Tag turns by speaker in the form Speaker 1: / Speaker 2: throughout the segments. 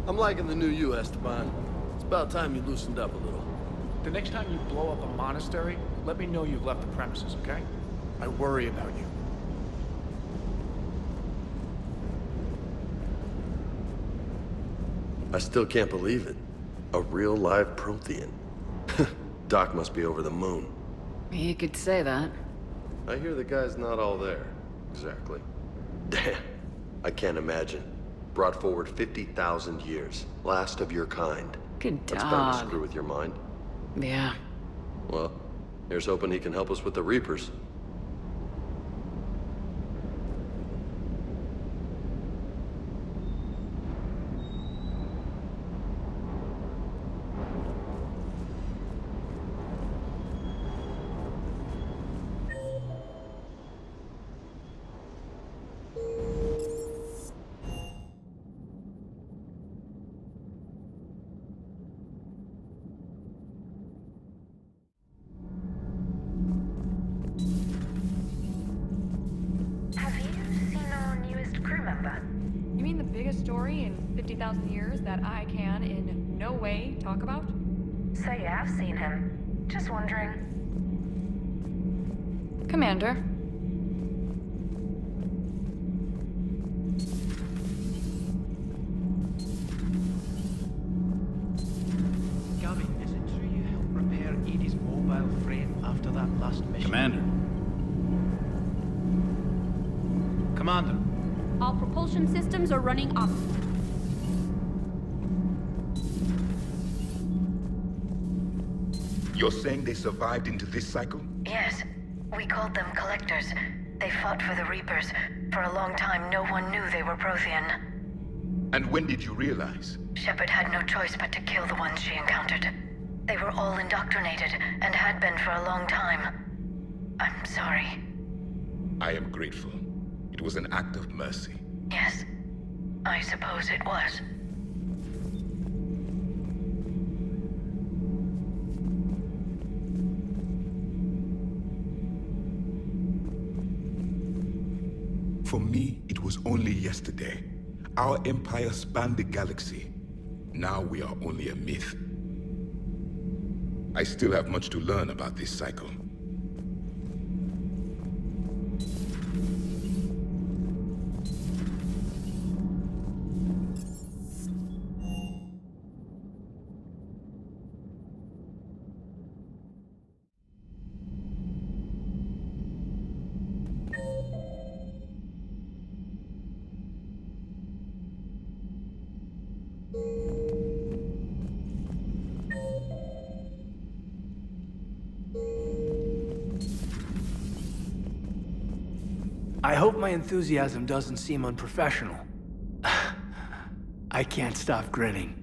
Speaker 1: I'm liking the new you, Esteban. It's about time you loosened up a little.
Speaker 2: The next time you blow up a monastery, let me know you've left the premises, okay? I worry about you.
Speaker 1: I still can't believe it. A real live Prothean. Doc must be over the moon.
Speaker 3: You could say that.
Speaker 1: I hear the guy's not all there. Exactly. Damn. I can't imagine. Brought forward 50,000 years. Last of your kind.
Speaker 3: Good
Speaker 1: That's bound to
Speaker 3: dog.
Speaker 1: screw with your mind.
Speaker 3: Yeah.
Speaker 1: Well, here's hoping he can help us with the Reapers.
Speaker 4: You mean the biggest story in 50,000 years that I can in no way talk about?
Speaker 5: So you have seen him. Just wondering.
Speaker 4: Commander.
Speaker 2: Gavin, is it true you helped repair Edie's mobile frame after that last mission?
Speaker 6: Commander.
Speaker 2: Commander.
Speaker 7: All propulsion systems are running up.
Speaker 6: You're saying they survived into this cycle?
Speaker 5: Yes. We called them Collectors. They fought for the Reapers. For a long time, no one knew they were Prothean.
Speaker 6: And when did you realize?
Speaker 5: Shepard had no choice but to kill the ones she encountered. They were all indoctrinated, and had been for a long time. I'm sorry.
Speaker 6: I am grateful. It was an act of mercy.
Speaker 5: Yes. I suppose it was.
Speaker 6: For me, it was only yesterday. Our empire spanned the galaxy. Now we are only a myth. I still have much to learn about this cycle.
Speaker 2: I hope my enthusiasm doesn't seem unprofessional. I can't stop grinning.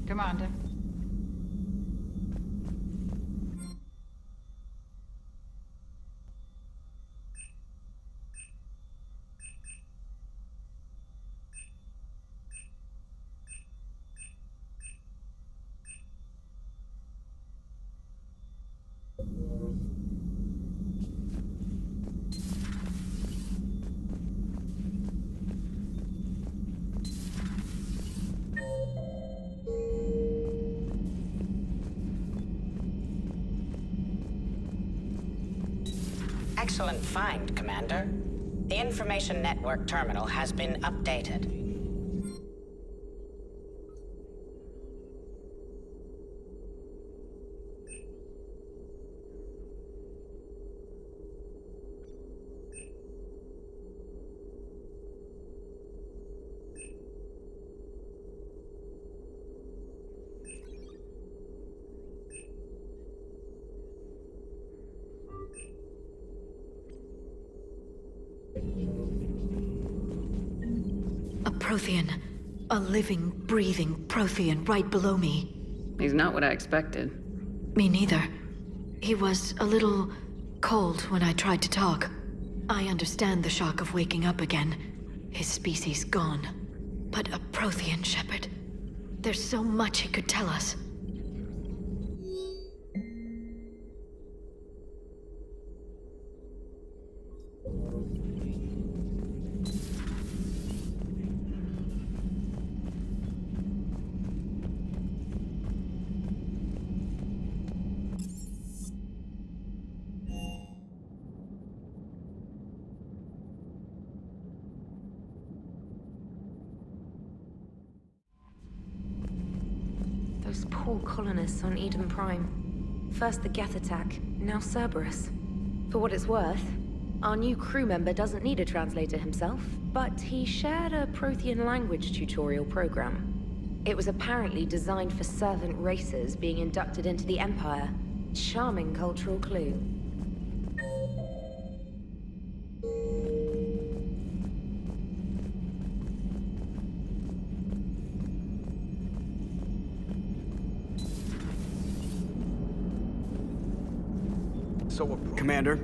Speaker 4: Commander.
Speaker 8: Excellent find, Commander. The information network terminal has been updated.
Speaker 5: A Prothean. A living, breathing Prothean right below me.
Speaker 3: He's not what I expected.
Speaker 5: Me neither. He was a little cold when I tried to talk. I understand the shock of waking up again. His species gone. But a Prothean, Shepard. There's so much he could tell us.
Speaker 9: Those poor colonists on Eden Prime. First the Geth attack, now Cerberus. For what it's worth, our new crew member doesn't need a translator himself, but he shared a Prothean language tutorial program. It was apparently designed for servant races being inducted into the Empire. Charming cultural clue.
Speaker 10: Commander?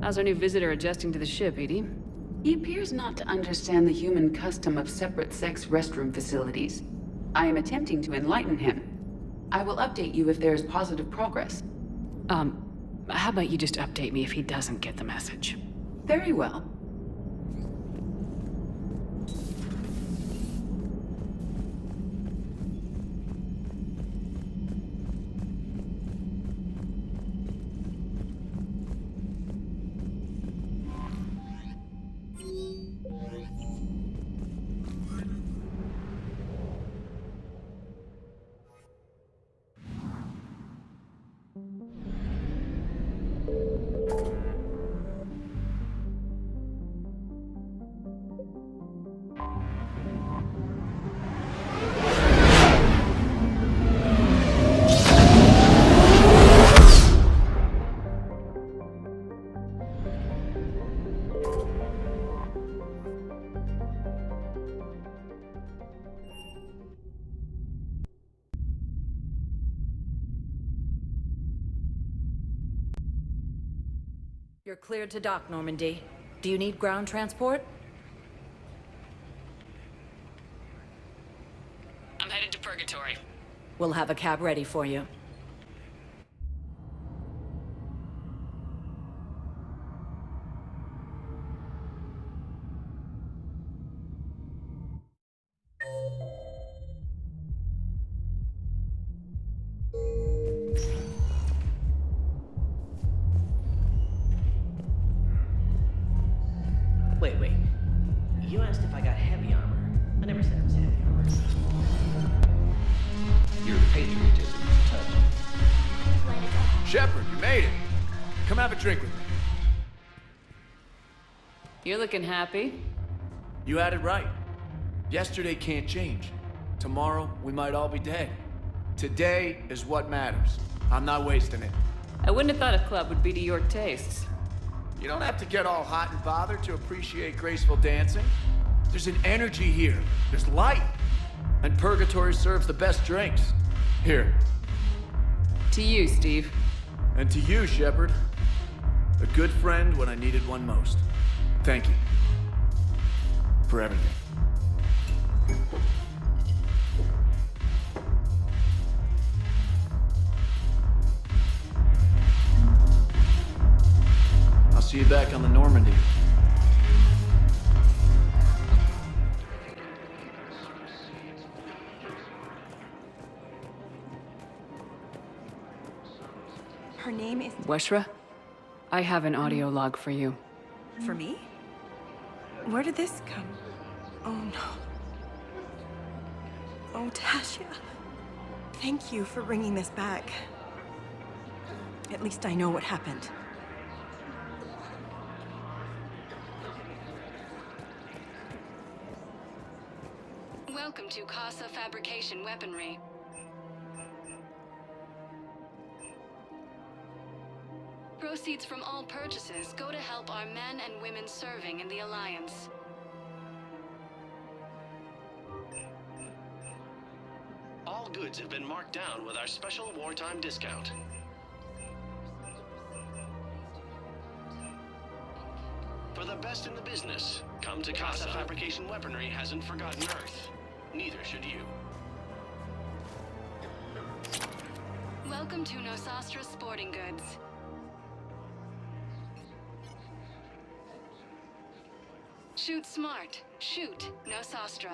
Speaker 3: How's our new visitor adjusting to the ship, Edie?
Speaker 11: He appears not to understand the human custom of separate-sex restroom facilities. I am attempting to enlighten him. I will update you if there is positive progress.
Speaker 3: How about you just update me if he doesn't get the message?
Speaker 11: Very well.
Speaker 9: You're cleared to dock, Normandy. Do you need ground transport?
Speaker 3: I'm headed to Purgatory.
Speaker 9: We'll have a cab ready for you.
Speaker 2: Wait. You asked if I got heavy armor. I never said it was heavy armor. Your patriotism is touching.
Speaker 10: Shepard, you made it. Come have a drink with me.
Speaker 3: You're looking happy.
Speaker 10: You had it right. Yesterday can't change. Tomorrow, we might all be dead. Today is what matters. I'm not wasting it.
Speaker 3: I wouldn't have thought a club would be to your tastes.
Speaker 10: You don't have to get all hot and bothered to appreciate graceful dancing. There's an energy here. There's light. And Purgatory serves the best drinks. Here.
Speaker 3: To you, Steve.
Speaker 10: And to you, Shepard. A good friend when I needed one most. Thank you. For everything. I'll see you back on the Normandy.
Speaker 12: Her name is...
Speaker 3: Weshra, I have an audio log for you.
Speaker 12: For me? Where did this come? Oh, no. Oh, Tasha. Thank you for bringing this back. At least I know what happened.
Speaker 13: Welcome to Casa Fabrication Weaponry. Proceeds from all purchases go to help our men and women serving in the Alliance.
Speaker 14: All goods have been marked down with our special wartime discount. For the best in the business, come to Casa Fabrication Weaponry hasn't forgotten Earth. Neither should you.
Speaker 13: Welcome to Nosastra Sporting Goods. Shoot smart. Shoot Nosastra.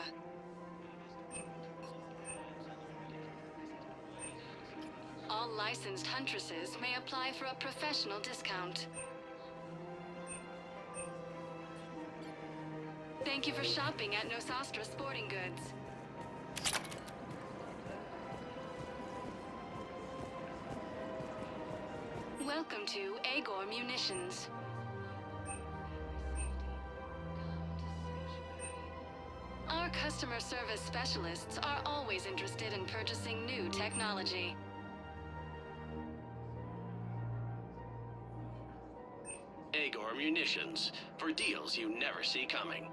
Speaker 13: All licensed huntresses may apply for a professional discount. Thank you for shopping at Nosastra Sporting Goods. Welcome to Agor Munitions. Our customer service specialists are always interested in purchasing new technology.
Speaker 14: Agor Munitions, for deals you never see coming.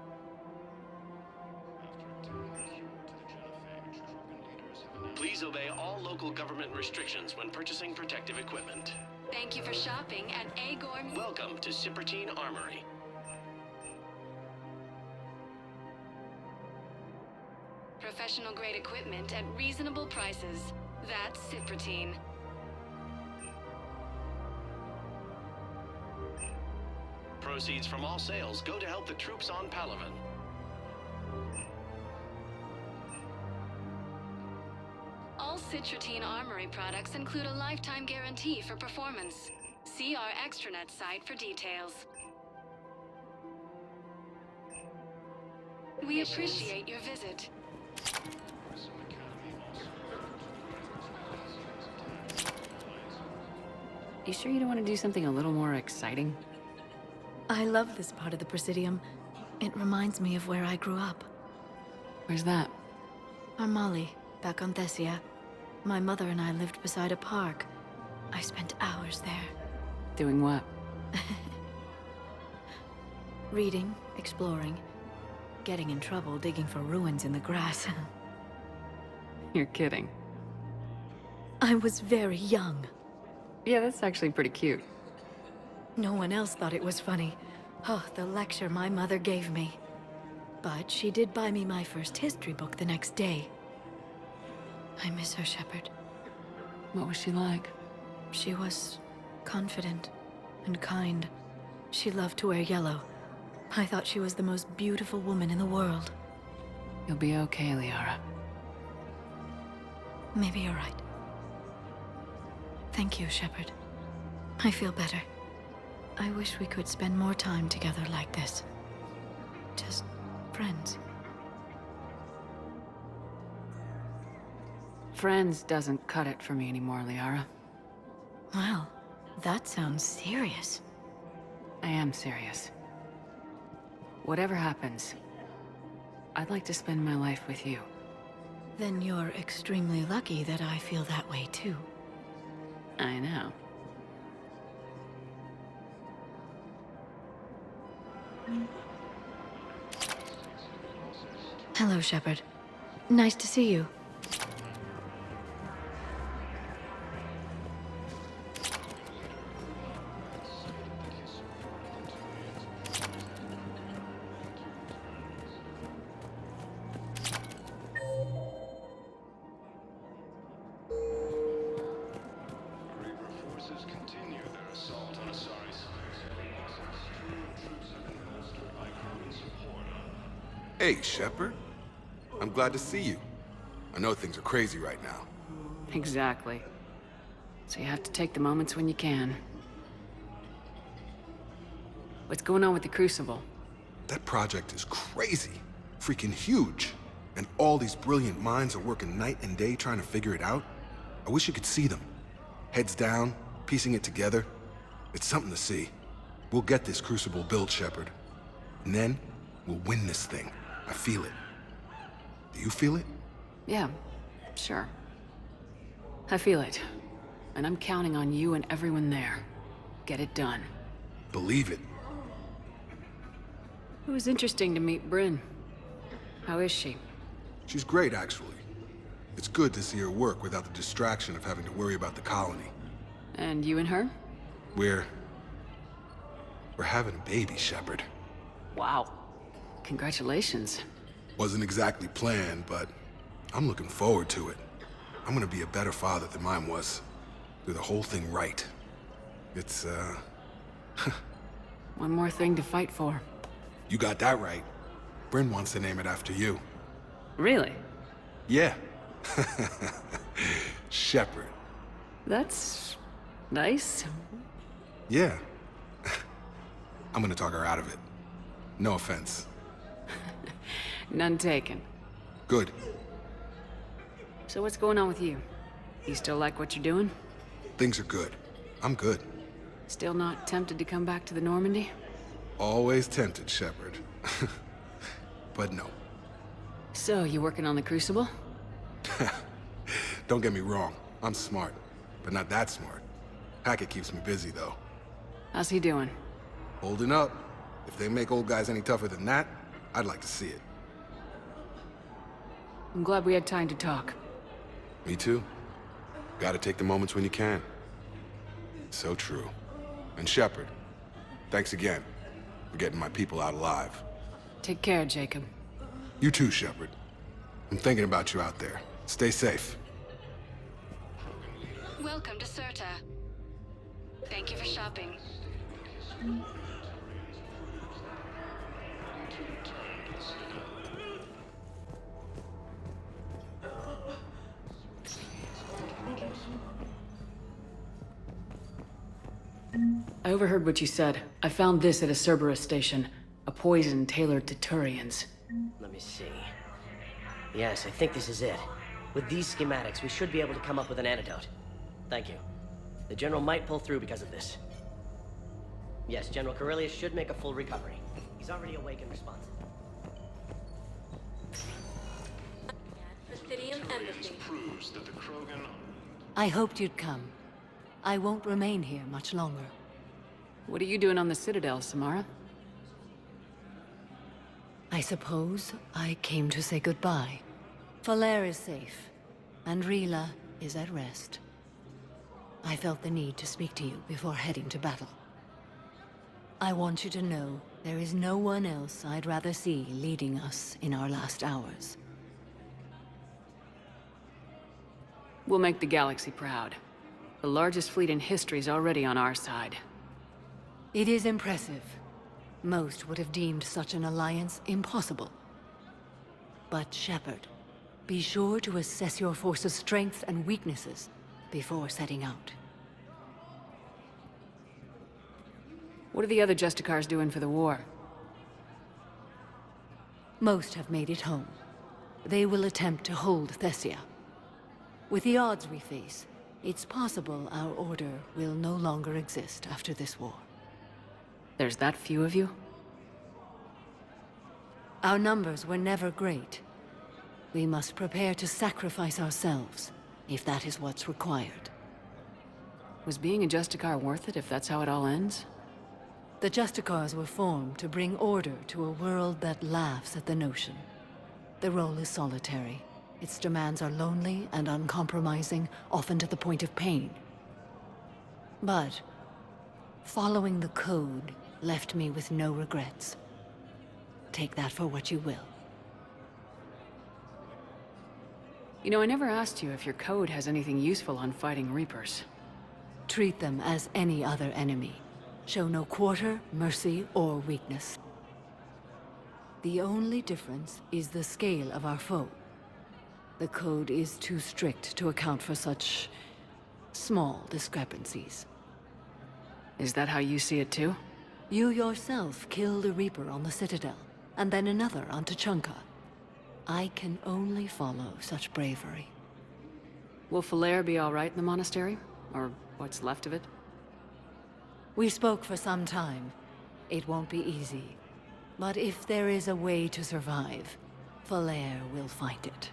Speaker 14: Please obey all local government restrictions when purchasing protective equipment.
Speaker 13: Thank you for shopping at Agor.
Speaker 14: Welcome to Cypertine Armory.
Speaker 13: Professional grade equipment at reasonable prices. That's Cypertine.
Speaker 14: Proceeds from all sales go to help the troops on Palaven.
Speaker 13: All Cypertine Armory products include a lifetime guarantee for performance. See our extranet site for details. We appreciate your visit.
Speaker 3: You sure you don't want to do something a little more exciting?
Speaker 15: I love this part of the Presidium. It reminds me of where I grew up.
Speaker 3: Where's that?
Speaker 15: Armali, back on Thessia. My mother and I lived beside a park. I spent hours there.
Speaker 3: Doing what?
Speaker 15: Reading, exploring, getting in trouble digging for ruins in the grass.
Speaker 3: You're kidding.
Speaker 15: I was very young.
Speaker 3: Yeah, that's actually pretty cute.
Speaker 15: No one else thought it was funny. Oh, the lecture my mother gave me. But she did buy me my first history book the next day. I miss her, Shepard.
Speaker 3: What was she like?
Speaker 15: She was confident and kind. She loved to wear yellow. I thought she was the most beautiful woman in the world.
Speaker 3: You'll be okay, Liara.
Speaker 15: Maybe you're right. Thank you, Shepard. I feel better. I wish we could spend more time together like this. Just friends.
Speaker 3: Friends doesn't cut it for me anymore, Liara.
Speaker 15: Wow, that sounds serious.
Speaker 3: I am serious. Whatever happens, I'd like to spend my life with you.
Speaker 15: Then you're extremely lucky that I feel that way too.
Speaker 3: I know.
Speaker 15: Hello, Shepard. Nice to see you.
Speaker 6: Hey, Shepard. I'm glad to see you. I know things are crazy right now.
Speaker 3: Exactly. So you have to take the moments when you can. What's going on with the Crucible?
Speaker 6: That project is crazy. Freaking huge. And all these brilliant minds are working night and day trying to figure it out. I wish you could see them. Heads down, piecing it together. It's something to see. We'll get this Crucible built, Shepard. And then, we'll win this thing. I feel it. Do you feel it?
Speaker 3: Yeah, sure. I feel it. And I'm counting on you and everyone there. Get it done.
Speaker 6: Believe it.
Speaker 3: It was interesting to meet Bryn. How is she?
Speaker 6: She's great, actually. It's good to see her work without the distraction of having to worry about the colony.
Speaker 3: And you and her?
Speaker 6: We're having a baby, Shepard.
Speaker 3: Wow. Congratulations.
Speaker 6: Wasn't exactly planned, but I'm looking forward to it. I'm gonna be a better father than mine was. Do the whole thing right. It's,
Speaker 3: One more thing to fight for.
Speaker 6: You got that right. Bryn wants to name it after you.
Speaker 3: Really?
Speaker 6: Yeah. Shepard.
Speaker 3: That's... nice.
Speaker 6: Yeah. I'm gonna talk her out of it. No offense.
Speaker 3: None taken.
Speaker 6: Good.
Speaker 3: So what's going on with you? You still like what you're doing?
Speaker 6: Things are good. I'm good.
Speaker 3: Still not tempted to come back to the Normandy?
Speaker 6: Always tempted, Shepard. But no.
Speaker 3: So, you working on the Crucible?
Speaker 6: Don't get me wrong. I'm smart. But not that smart. Hackett keeps me busy, though.
Speaker 3: How's he doing?
Speaker 6: Holding up. If they make old guys any tougher than that, I'd like to see it.
Speaker 3: I'm glad we had time to talk.
Speaker 6: Me too. Gotta take the moments when you can. So true. And Shepard, thanks again for getting my people out alive.
Speaker 3: Take care, Jacob.
Speaker 6: You too, Shepard. I'm thinking about you out there. Stay safe.
Speaker 13: Welcome to Serta. Thank you for shopping.
Speaker 3: I overheard what you said. I found this at a Cerberus station. A poison tailored to Turians.
Speaker 16: Let me see. Yes, I think this is it. With these schematics, we should be able to come up with an antidote. Thank you. The General might pull through because of this. Yes, General Corellius should make a full recovery. He's already awake and responsive.
Speaker 15: I hoped you'd come. I won't remain here much longer.
Speaker 3: What are you doing on the Citadel, Samara?
Speaker 15: I suppose I came to say goodbye. Falair is safe, and Rila is at rest. I felt the need to speak to you before heading to battle. I want you to know there is no one else I'd rather see leading us in our last hours.
Speaker 3: We'll make the galaxy proud. The largest fleet in history is already on our side.
Speaker 15: It is impressive. Most would have deemed such an alliance impossible. But Shepard, be sure to assess your force's strengths and weaknesses before setting out.
Speaker 3: What are the other Justicars doing for the war?
Speaker 15: Most have made it home. They will attempt to hold Thessia. With the odds we face, it's possible our order will no longer exist after this war.
Speaker 3: There's that few of you?
Speaker 15: Our numbers were never great. We must prepare to sacrifice ourselves, if that is what's required.
Speaker 3: Was being a Justicar worth it if that's how it all ends?
Speaker 15: The Justicars were formed to bring order to a world that laughs at the notion. The role is solitary. Its demands are lonely and uncompromising, often to the point of pain. But following the code left me with no regrets. Take that for what you will.
Speaker 3: You know, I never asked you if your code has anything useful on fighting Reapers.
Speaker 15: Treat them as any other enemy. Show no quarter, mercy, or weakness. The only difference is the scale of our foe. The code is too strict to account for such small discrepancies.
Speaker 3: Is that how you see it too?
Speaker 15: You yourself killed a Reaper on the Citadel, and then another on Tuchanka. I can only follow such bravery.
Speaker 3: Will Falair be all right in the monastery? Or what's left of it?
Speaker 15: We spoke for some time. It won't be easy. But if there is a way to survive, Falair will find it.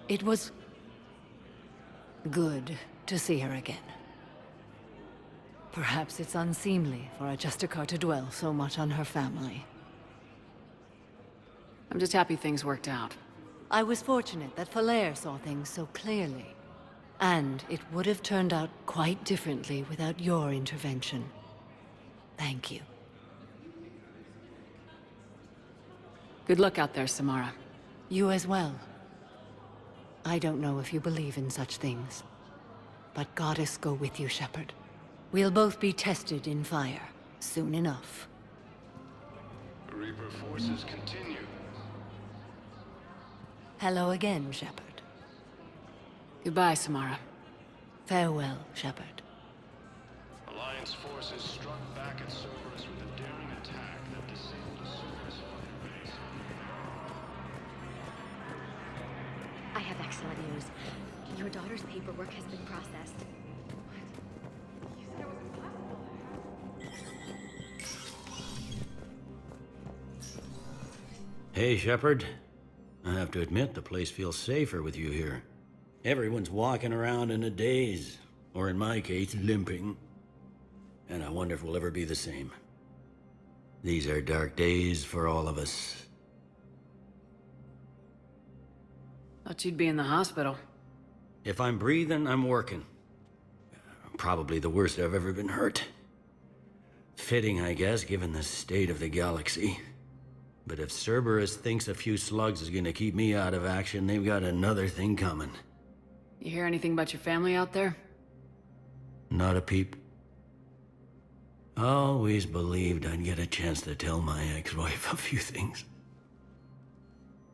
Speaker 15: It was good to see her again. Perhaps it's unseemly for a Justicar to dwell so much on her family.
Speaker 3: I'm just happy things worked out.
Speaker 15: I was fortunate that Falair saw things so clearly. And it would have turned out quite differently without your intervention. Thank you.
Speaker 3: Good luck out there, Samara.
Speaker 17: You as well. I don't know if you believe in such things, but Goddess go with you, Shepard. We'll both be tested in fire, soon enough.
Speaker 14: Reaper forces continue.
Speaker 17: Hello again, Shepard.
Speaker 3: Goodbye, Samara.
Speaker 17: Farewell, Shepard.
Speaker 14: Alliance forces struck back at Cerberus with a daring attack that disabled a Cerberus flight base.
Speaker 9: I have excellent news. Your daughter's paperwork has been processed.
Speaker 18: Hey, Shepard. I have to admit, the place feels safer with you here. Everyone's walking around in a daze, or in my case, limping. And I wonder if we'll ever be the same. These are dark days for all of us.
Speaker 3: Thought you'd be in the hospital.
Speaker 18: If I'm breathing, I'm working. Probably the worst I've ever been hurt. Fitting, I guess, given the state of the galaxy. But if Cerberus thinks a few slugs is gonna keep me out of action, they've got another thing coming.
Speaker 3: You hear anything about your family out there?
Speaker 18: Not a peep. Always believed I'd get a chance to tell my ex-wife a few things.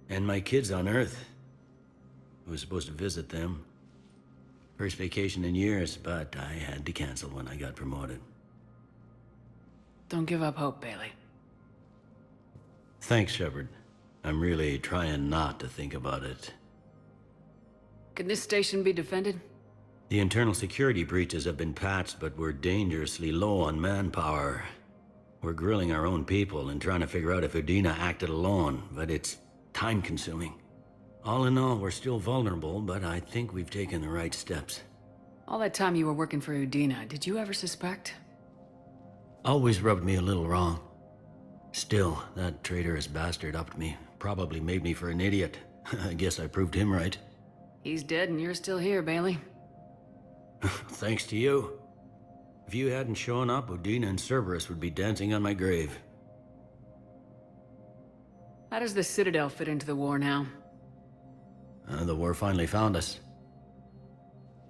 Speaker 18: And my kids on Earth. I was supposed to visit them. First vacation in years, but I had to cancel when I got promoted.
Speaker 3: Don't give up hope, Bailey.
Speaker 18: Thanks, Shepard. I'm really trying not to think about it.
Speaker 3: Can this station be defended?
Speaker 18: The internal security breaches have been patched, but we're dangerously low on manpower. We're grilling our own people and trying to figure out if Udina acted alone, but it's time-consuming. All in all, we're still vulnerable, but I think we've taken the right steps.
Speaker 3: All that time you were working for Udina, did you ever suspect?
Speaker 18: Always rubbed me a little wrong. Still, that traitorous bastard upped me. Probably made me for an idiot. I guess I proved him right.
Speaker 3: He's dead and you're still here, Bailey.
Speaker 18: Thanks to you. If you hadn't shown up, Udina and Cerberus would be dancing on my grave.
Speaker 3: How does the Citadel fit into the war now?
Speaker 18: The war finally found us.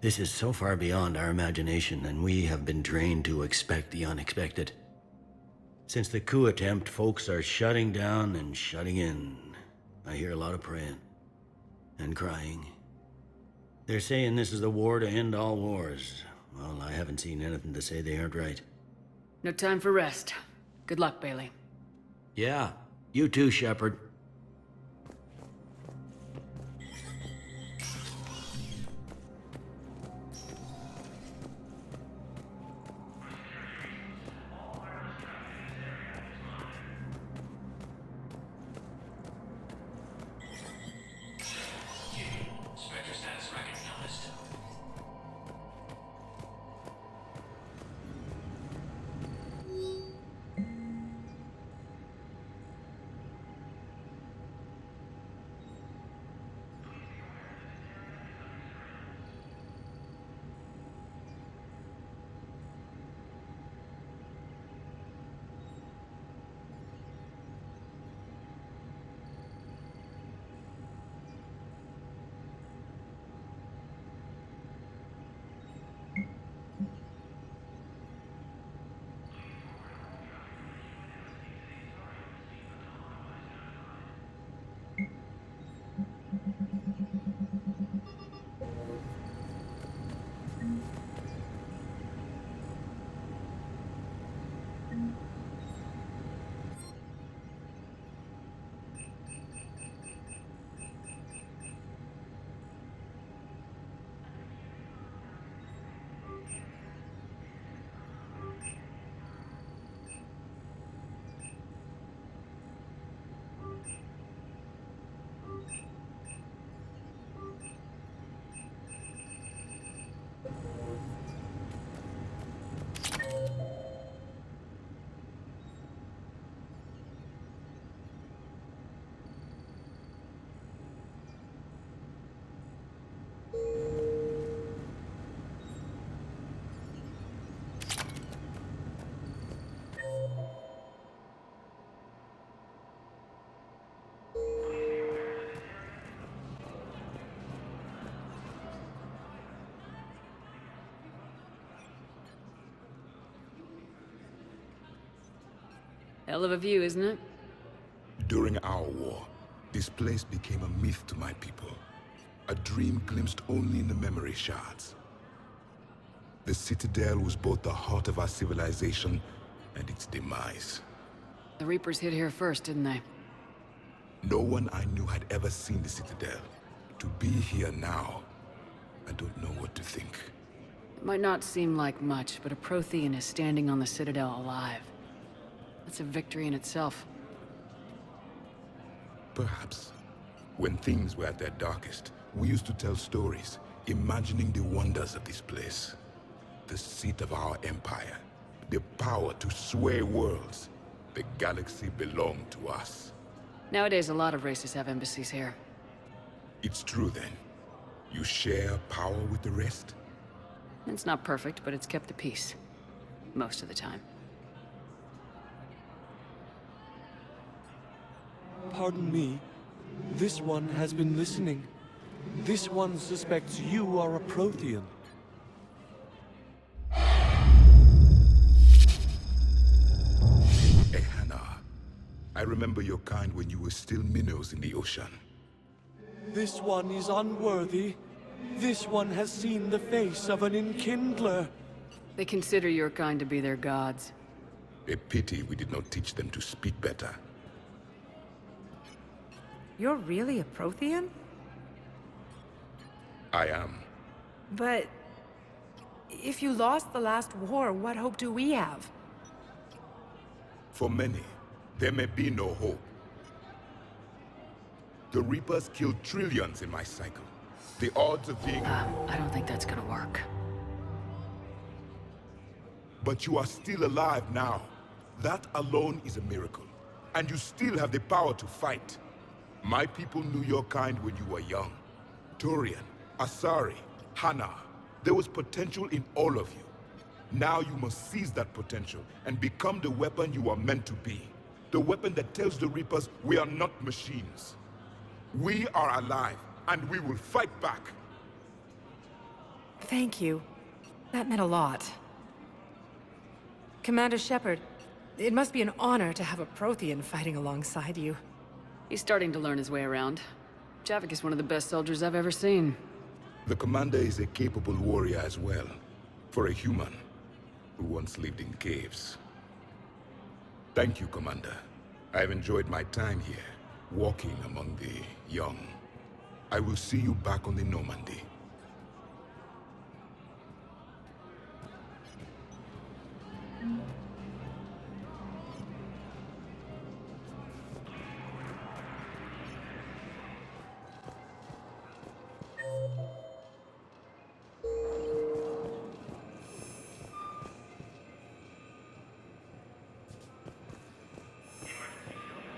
Speaker 18: This is so far beyond our imagination, and we have been trained to expect the unexpected. Since the coup attempt, folks are shutting down and shutting in. I hear a lot of praying. And crying. They're saying this is the war to end all wars. Well, I haven't seen anything to say they aren't right.
Speaker 3: No time for rest. Good luck, Bailey.
Speaker 18: Yeah, you too, Shepard.
Speaker 3: Hell of a view, isn't it?
Speaker 6: During our war, this place became a myth to my people. A dream glimpsed only in the memory shards. The Citadel was both the heart of our civilization and its demise.
Speaker 3: The Reapers hit here first, didn't they?
Speaker 6: No one I knew had ever seen the Citadel. To be here now, I don't know what to think.
Speaker 3: It might not seem like much, but a Prothean is standing on the Citadel alive. That's a victory in itself.
Speaker 6: Perhaps. When things were at their darkest, we used to tell stories, imagining the wonders of this place. The seat of our empire. The power to sway worlds. The galaxy belonged to us.
Speaker 3: Nowadays, a lot of races have embassies here.
Speaker 6: It's true then. You share power with the rest?
Speaker 3: It's not perfect, but it's kept the peace. Most of the time.
Speaker 19: Pardon me. This one has been listening. This one suspects you are a Prothean.
Speaker 6: Hannah, I remember your kind when you were still minnows in the ocean.
Speaker 19: This one is unworthy. This one has seen the face of an enkindler.
Speaker 3: They consider your kind to be their gods.
Speaker 6: A pity we did not teach them to speak better.
Speaker 4: You're really a Prothean?
Speaker 6: I am.
Speaker 4: But if you lost the last war, what hope do we have?
Speaker 6: For many, there may be no hope. The Reapers killed trillions in my cycle. The odds of being...
Speaker 3: I don't think that's gonna work.
Speaker 6: But you are still alive now. That alone is a miracle. And you still have the power to fight. My people knew your kind when you were young. Turian, Asari, Hannah. There was potential in all of you. Now you must seize that potential and become the weapon you are meant to be. The weapon that tells the Reapers we are not machines. We are alive, and we will fight back.
Speaker 4: Thank you. That meant a lot. Commander Shepard, it must be an honor to have a Prothean fighting alongside you.
Speaker 3: He's starting to learn his way around. Javik is one of the best soldiers I've ever seen.
Speaker 6: The commander is a capable warrior as well. For a human who once lived in caves. Thank you, Commander. I've enjoyed my time here, walking among the young. I will see you back on the Normandy.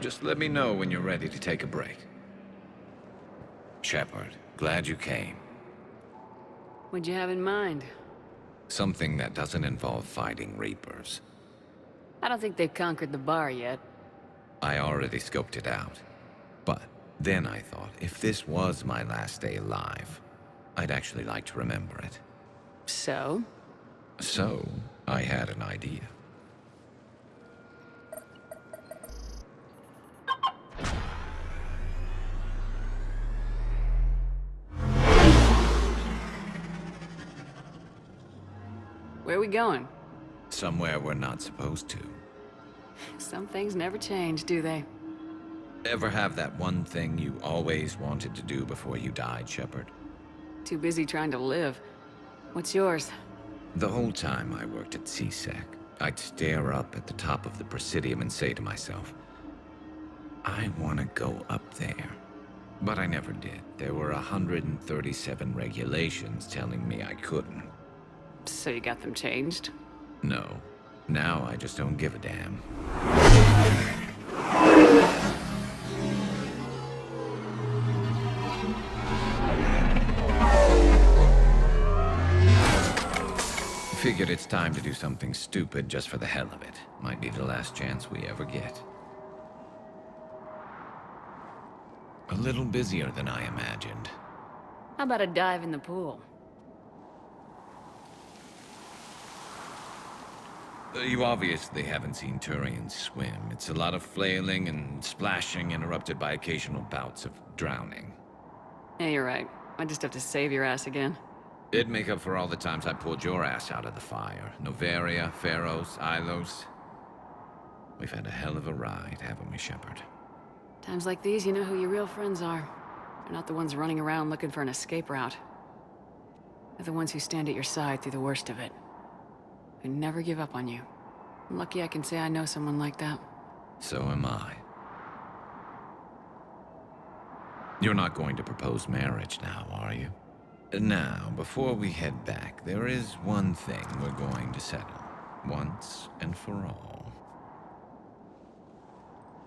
Speaker 20: Just let me know when you're ready to take a break. Shepard, glad you came.
Speaker 3: What'd you have in mind?
Speaker 20: Something that doesn't involve fighting Reapers.
Speaker 3: I don't think they've conquered the bar yet.
Speaker 20: I already scoped it out. But then I thought, if this was my last day alive, I'd actually like to remember it.
Speaker 3: So?
Speaker 20: So, I had an idea.
Speaker 3: Where are we going?
Speaker 20: Somewhere we're not supposed to.
Speaker 3: Some things never change, do they?
Speaker 20: Ever have that one thing you always wanted to do before you died, Shepard?
Speaker 3: Too busy trying to live. What's yours?
Speaker 20: The whole time I worked at CSEC, I'd stare up at the top of the Presidium and say to myself, I want to go up there. But I never did. There were 137 regulations telling me I couldn't.
Speaker 3: So you got them changed?
Speaker 20: No. Now I just don't give a damn. Figured it's time to do something stupid just for the hell of it. Might be the last chance we ever get. A little busier than I imagined.
Speaker 3: How about a dive in the pool?
Speaker 20: You obviously haven't seen Turians swim. It's a lot of flailing and splashing, interrupted by occasional bouts of drowning.
Speaker 3: Yeah, you're right. I just have to save your ass again.
Speaker 20: It'd make up for all the times I pulled your ass out of the fire. Novaria, Pharos, Ilos. We've had a hell of a ride, haven't we, Shepard?
Speaker 3: Times like these, you know who your real friends are. They're not the ones running around looking for an escape route. They're the ones who stand at your side through the worst of it. Who never give up on you. I'm lucky I can say I know someone like that.
Speaker 20: So am I. You're not going to propose marriage now, are you? Now, before we head back, there is one thing we're going to settle. Once and for all.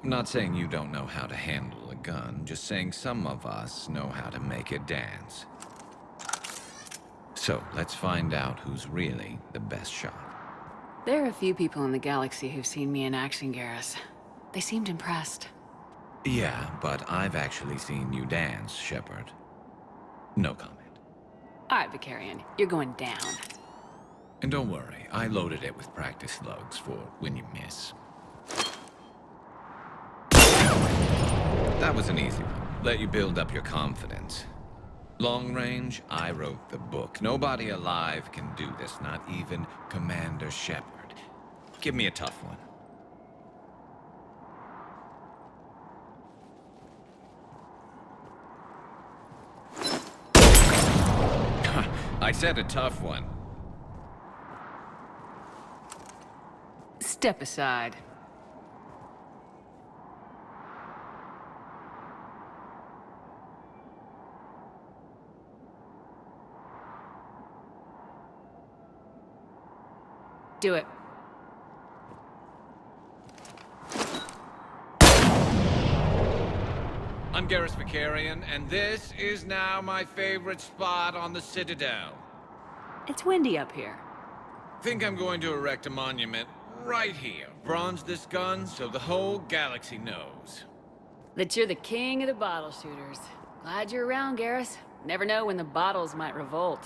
Speaker 20: I'm not saying you don't know how to handle a gun, just saying some of us know how to make it dance. So, let's find out who's really the best shot.
Speaker 3: There are a few people in the galaxy who've seen me in action, Garrus. They seemed impressed.
Speaker 20: Yeah, but I've actually seen you dance, Shepard. No comment.
Speaker 3: All right, Vicarian, you're going down.
Speaker 20: And don't worry, I loaded it with practice slugs for when you miss. That was an easy one. Let you build up your confidence. Long range, I wrote the book. Nobody alive can do this, not even Commander Shepard. Give me a tough one. I said a tough one.
Speaker 3: Step aside. Do it.
Speaker 20: I'm Garrus Vicarian, and this is now my favorite spot on the Citadel.
Speaker 3: It's windy up here.
Speaker 20: Think I'm going to erect a monument right here. Bronze this gun so the whole galaxy knows.
Speaker 3: That you're the king of the bottle shooters. Glad you're around, Garrus. Never know when the bottles might revolt.